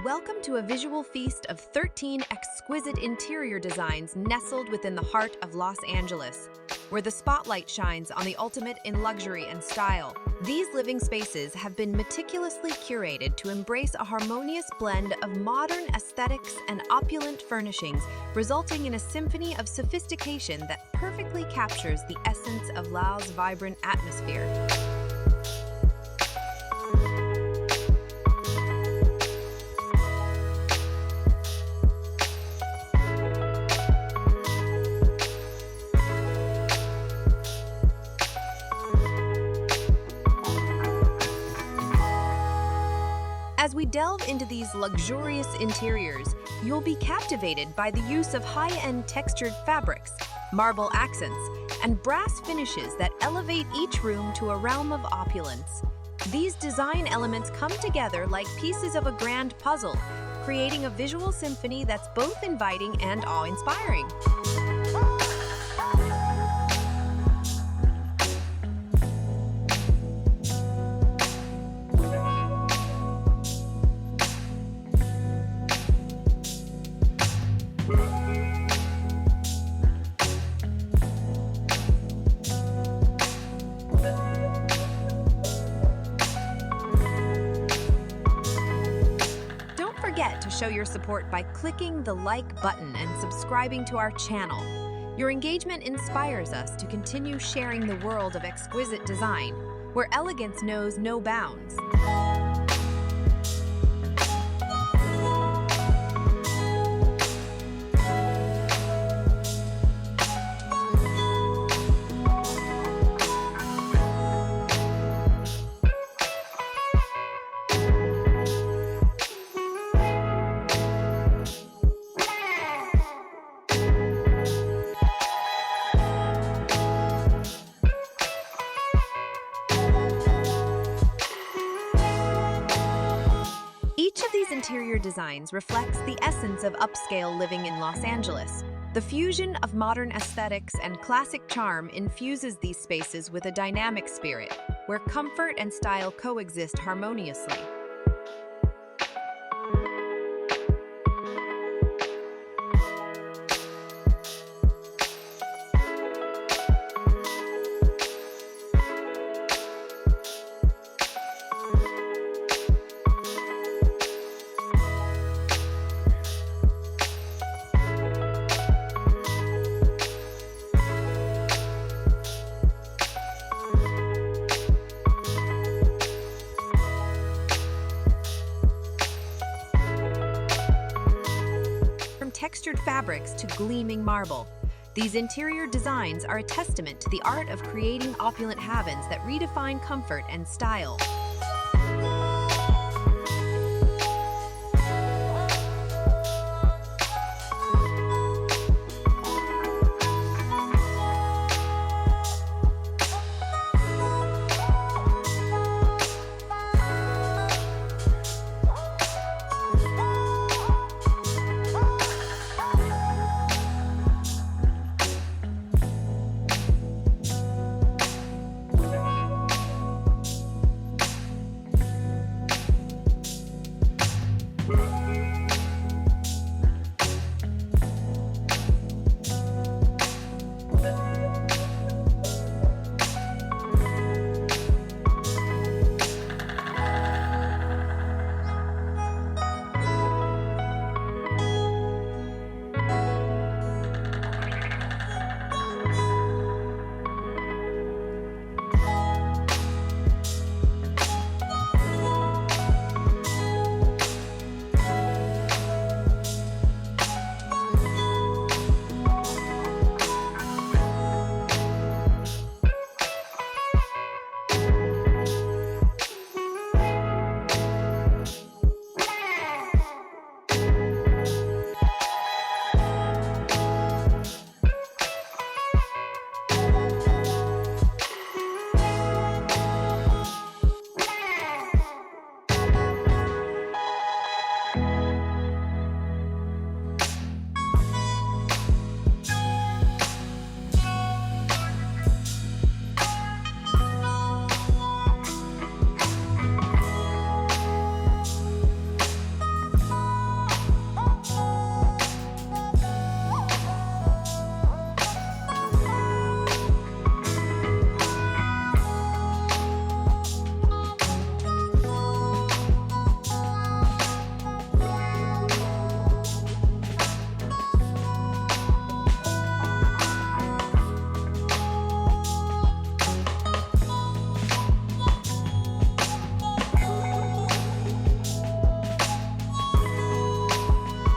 Welcome to a visual feast of 13 exquisite interior designs nestled within the heart of Los Angeles, where the spotlight shines on the ultimate in luxury and style. These living spaces have been meticulously curated to embrace a harmonious blend of modern aesthetics and opulent furnishings, resulting in a symphony of sophistication that perfectly captures the essence of Laos' vibrant atmosphere. As we delve into these luxurious interiors, you'll be captivated by the use of high-end textured fabrics, marble accents, and brass finishes that elevate each room to a realm of opulence. These design elements come together like pieces of a grand puzzle, creating a visual symphony that's both inviting and awe-inspiring. Don't forget to show your support by clicking the like button and subscribing to our channel. Your engagement inspires us to continue sharing the world of exquisite design, where elegance knows no bounds. Each of these interior designs reflects the essence of upscale living in Los Angeles. The fusion of modern aesthetics and classic charm infuses these spaces with a dynamic spirit, where comfort and style coexist harmoniously. From textured fabrics to gleaming marble, these interior designs are a testament to the art of creating opulent havens that redefine comfort and style.